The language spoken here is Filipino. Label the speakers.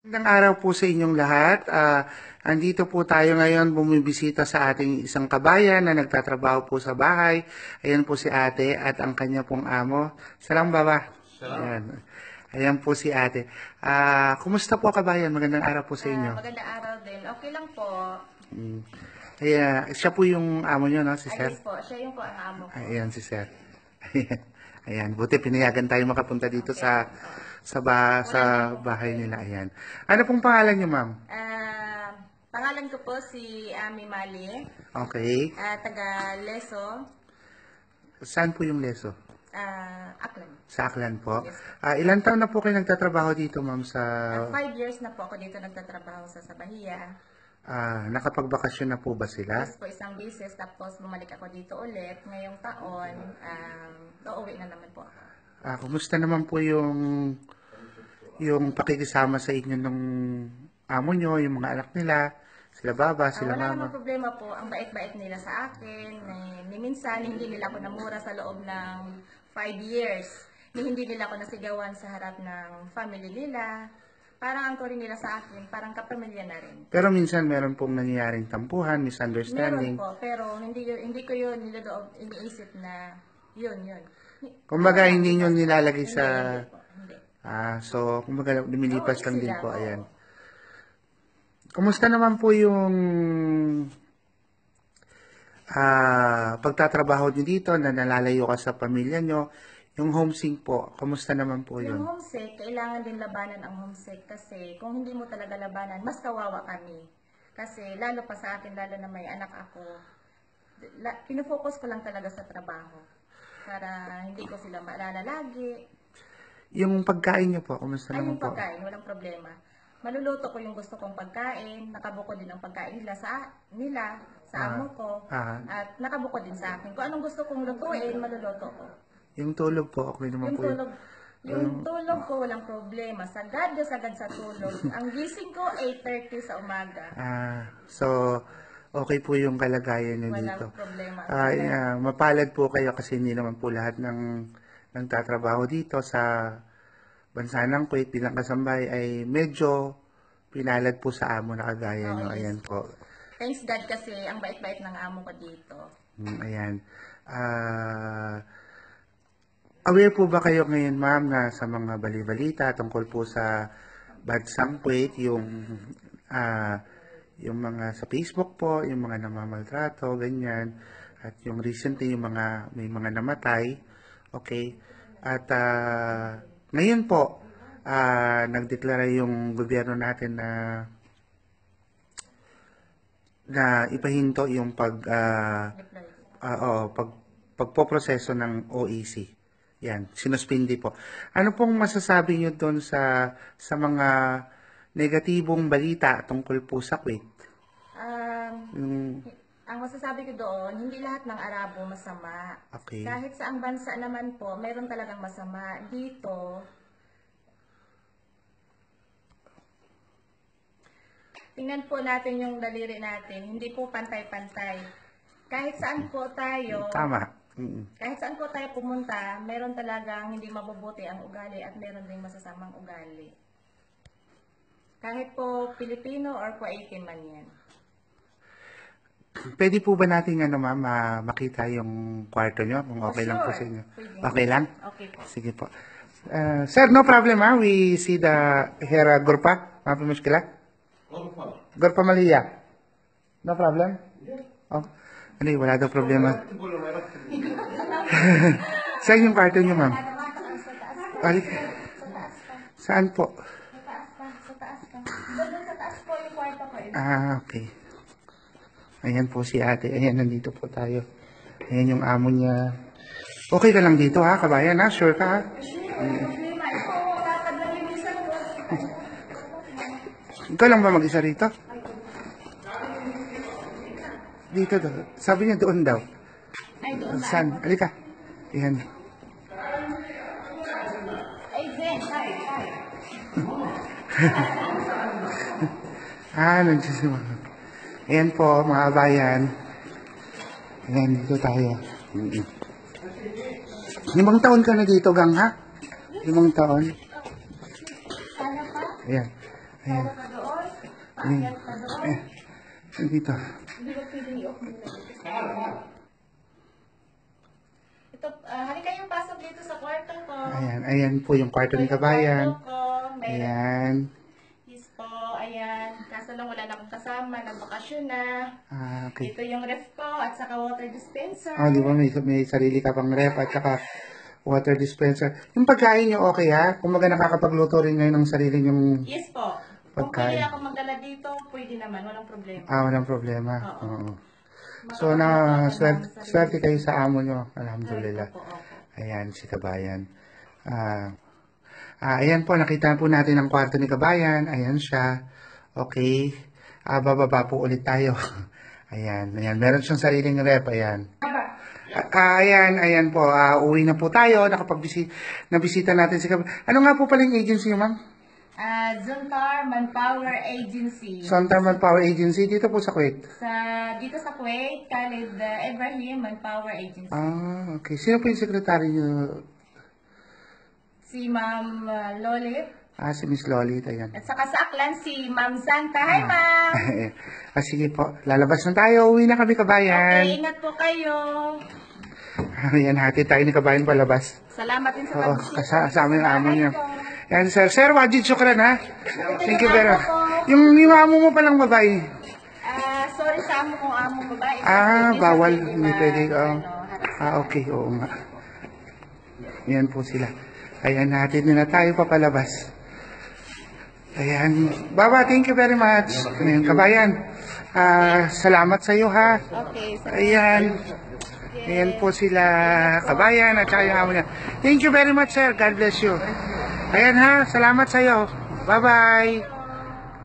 Speaker 1: Magandang araw po sa inyong lahat. Andito po tayo ngayon bumibisita sa ating isang kabayan na nagtatrabaho po sa bahay. Ayan po si ate at ang kanya pong amo. Salam baba. Ayan. Ayan po si ate. Kumusta po kabayan? Magandang araw po sa inyo.
Speaker 2: Magandang araw din. Okay lang po.
Speaker 1: Siya po yung amo nyo, no? Si Sir?
Speaker 2: Ayos po. Siya yung po ang amo ko.
Speaker 1: Ayan si Sir. Ayan. Buti pinayagan tayo makapunta dito
Speaker 2: Okay.
Speaker 1: sa bahay nila. Ayan. Ano pong pangalan niyo, ma'am?
Speaker 2: Pangalan ko po si Ami Mali.
Speaker 1: Okay.
Speaker 2: Taga Leso.
Speaker 1: Saan po yung leso?
Speaker 2: Aklan.
Speaker 1: Sa Aklan po.
Speaker 2: Yes.
Speaker 1: Ilan taon na po kayo nagtatrabaho dito, ma'am, sa
Speaker 2: 5 years na po ako dito nagtatrabaho sa Bahia.
Speaker 1: nakapagbakasyon na po ba sila?
Speaker 2: Tapos po isang beses, tapos bumalik ako dito ulit. Ngayong taon, uuwi na naman po ako.
Speaker 1: Kumusta naman po yung pakikisama sa inyo ng amo nyo, yung mga anak nila, sila baba, sila
Speaker 2: Wala
Speaker 1: mama?
Speaker 2: namang problema po. Ang bait-bait nila sa akin. Ni minsan, hindi nila ako namura sa loob ng 5 years. Hindi nila ako nasigawan sa harap ng family nila. Parang ang turing nila sa akin, parang kapamilya na rin.
Speaker 1: Pero minsan meron pong nangyayaring tampuhan,
Speaker 2: Meron
Speaker 1: misunderstanding.
Speaker 2: po, pero hindi ko yun niloloob, iniisip na yun.
Speaker 1: Kumbaga, hindi nyo nilalagay
Speaker 2: Hindi,
Speaker 1: sa...
Speaker 2: hindi po, hindi.
Speaker 1: So, kumbaga, lumilipas
Speaker 2: Oo,
Speaker 1: lang din
Speaker 2: sila,
Speaker 1: po.
Speaker 2: oo.
Speaker 1: Ayan. Kumusta naman po yung pagtatrabaho nyo dito, na nalalayo ka sa pamilya nyo, yung homesick po, kumusta naman po
Speaker 2: Yung
Speaker 1: yun?
Speaker 2: homesick, kailangan din labanan ang homesick kasi kung hindi mo talaga labanan, mas kawawa kami. Kasi lalo pa sa akin, lalo na may anak ako, pinufocus ko lang talaga sa trabaho para hindi ko sila maalala lagi.
Speaker 1: Yung pagkain nyo po, kumusta
Speaker 2: Ay,
Speaker 1: naman
Speaker 2: yung
Speaker 1: po?
Speaker 2: pagkain, walang problema. Maluluto ko yung gusto kong pagkain, nakabuko din ang pagkain nila sa amo ko, at nakabuko din sa akin. Kung anong gusto kong lutuin, maluluto ko.
Speaker 1: Yung tulog po, okay naman po yun.
Speaker 2: Yung tulog ko, walang problema. Sagad sa tulog. Ang gising ko, 8:30 sa umaga.
Speaker 1: So, okay po yung kalagayan nyo
Speaker 2: Walang
Speaker 1: dito.
Speaker 2: problema.
Speaker 1: Mapalad po kayo kasi hindi naman po lahat ng nagtatrabaho dito sa bansa ng Kuwait bilang kasambahay ay medyo pinalad po sa amo na kagaya nyo.
Speaker 2: Yes.
Speaker 1: Ayan po.
Speaker 2: Thanks God kasi ang bait-bait ng amo ko dito.
Speaker 1: Ayan. Aware po ba kayo ngayon, ma'am, na sa mga bali-balita tungkol po sa bansang Kuwait, yung mga sa Facebook po, yung mga namamaltrato, ganyan, at yung recently, may mga namatay, okay? At ngayon po, nagdeklara yung gobyerno natin na ipahinto yung pagpoproseso ng OEC. Yan, sinuspindi po. Ano pong masasabi niyo doon sa mga negatibong balita tungkol po sa Kuwait?
Speaker 2: Ang masasabi ko doon, hindi lahat ng Arabo masama.
Speaker 1: Okay.
Speaker 2: Kahit sa ang bansa naman po, meron talagang masama. Dito, tingnan po natin yung daliri natin. Hindi po pantay-pantay. Kahit saan po tayo,
Speaker 1: Tama.
Speaker 2: kahit saan po tayo pumunta, meron talagang hindi mabubuti ang ugali at meron ding masasamang ugali. Kahit po Pilipino or Kuwaiti man yan.
Speaker 1: Pwede po ba natin ma'am, makita yung kwarto nyo? Kung okay lang po sa inyo.
Speaker 2: Pwede.
Speaker 1: Okay lang?
Speaker 2: Okay po.
Speaker 1: Sige po. Sir, no problem ha. We see the here Gurpa. Mapi muskila? Gurpa Malia. No problem? Oh. Ano wala daw problema. Saan yung kwarto nyo, ma'am? Saan po?
Speaker 2: Sa taas ka. Doon sa taas po yung kwarto ko.
Speaker 1: Okay. Ayan po si ate. Ayan, nandito po tayo. Ayan yung amo niya. Okay ka lang dito ha, kabayan ha? Sure ka ha? Ikaw lang ba mag-isa rito? Dito daw. Sabi niya doon daw.
Speaker 2: Ay, doon na.
Speaker 1: Saan? Halika. Ayan.
Speaker 2: Ay, Zen. Hi.
Speaker 1: Nagsisimula. Ayan po, mga kabayan. Ayan, dito tayo. 5 taon ka na dito, gang ha? 5 taon. Ayan.
Speaker 2: Kala pa doon. Paakyat pa doon.
Speaker 1: Dito.
Speaker 2: Hindi ba pwede i-off nila dito? Ito, halika yung pasok dito sa kwarto ko.
Speaker 1: Ayan po yung kwarto ni Kabayan.
Speaker 2: Kwarto ko. May
Speaker 1: Ayan.
Speaker 2: keys po, ayan. Kaso lang wala na akong kasama, nagbakasyon na.
Speaker 1: Okay.
Speaker 2: Ito yung ref ko at saka water dispenser.
Speaker 1: Di ba may sarili ka pang rep at saka water dispenser. Yung pagkain nyo okay ha? Kung nakakapagluto rin ngayon ng sarili nyong
Speaker 2: Yes po. Kung pwede
Speaker 1: pagkain.
Speaker 2: ako magdala dito, pwede naman, walang problema.
Speaker 1: Walang problema.
Speaker 2: Oo.
Speaker 1: Oo. So swerte kayo sa amo nyo. Alhamdulillah.
Speaker 2: Opo.
Speaker 1: Ayan si Kabayan. Ayan po, nakita po natin ang kwarto ni Kabayan. Ayan siya. Okay. Bababa po ulit tayo. Ayan. Meron siyang sariling rep. Ayan. Ayan po. Uwi na po tayo. Nabisita natin si Kabayan. Ano nga po pala yung agency nyo, ma'am?
Speaker 2: Zontar Manpower Agency.
Speaker 1: Zontar Manpower Agency. Dito po sa Kuwait.
Speaker 2: Dito sa Kuwait, Khalid Ibrahim Manpower Agency.
Speaker 1: Okay. Sino po yung sekretary nyo?
Speaker 2: Si Ma'am Lolit.
Speaker 1: Si Miss Lolit. Ayan.
Speaker 2: At saka sa Aklan, si Ma'am Santa. Hi, Ma'am!
Speaker 1: Sige po. Lalabas na tayo. Uwi na kami, Kabayan.
Speaker 2: Okay, ingat po kayo.
Speaker 1: Ayan, hati tayo ni Kabayan palabas.
Speaker 2: Salamat din sa
Speaker 1: Oo,
Speaker 2: pag-visit.
Speaker 1: kasama yung amo niya.
Speaker 2: Salamat po.
Speaker 1: Yan, sir. Sir, wajid syukran, ha? Thank you very much. Yung amo mo palang babae.
Speaker 2: Sorry sa amo kung amo babae.
Speaker 1: Bawal. Hindi pwede. Okay. Oo nga. Yan po sila. Ayan, hatid na tayo papalabas. Ayan. Baba, thank you very much. Ayan, Kabayan. Salamat sa iyo, ha?
Speaker 2: Okay.
Speaker 1: Ayan. Ayan po sila, Kabayan, at saka yung amo niya. Thank you very much, sir. God bless you. Ayan ha, salamat sa iyo. Bye-bye.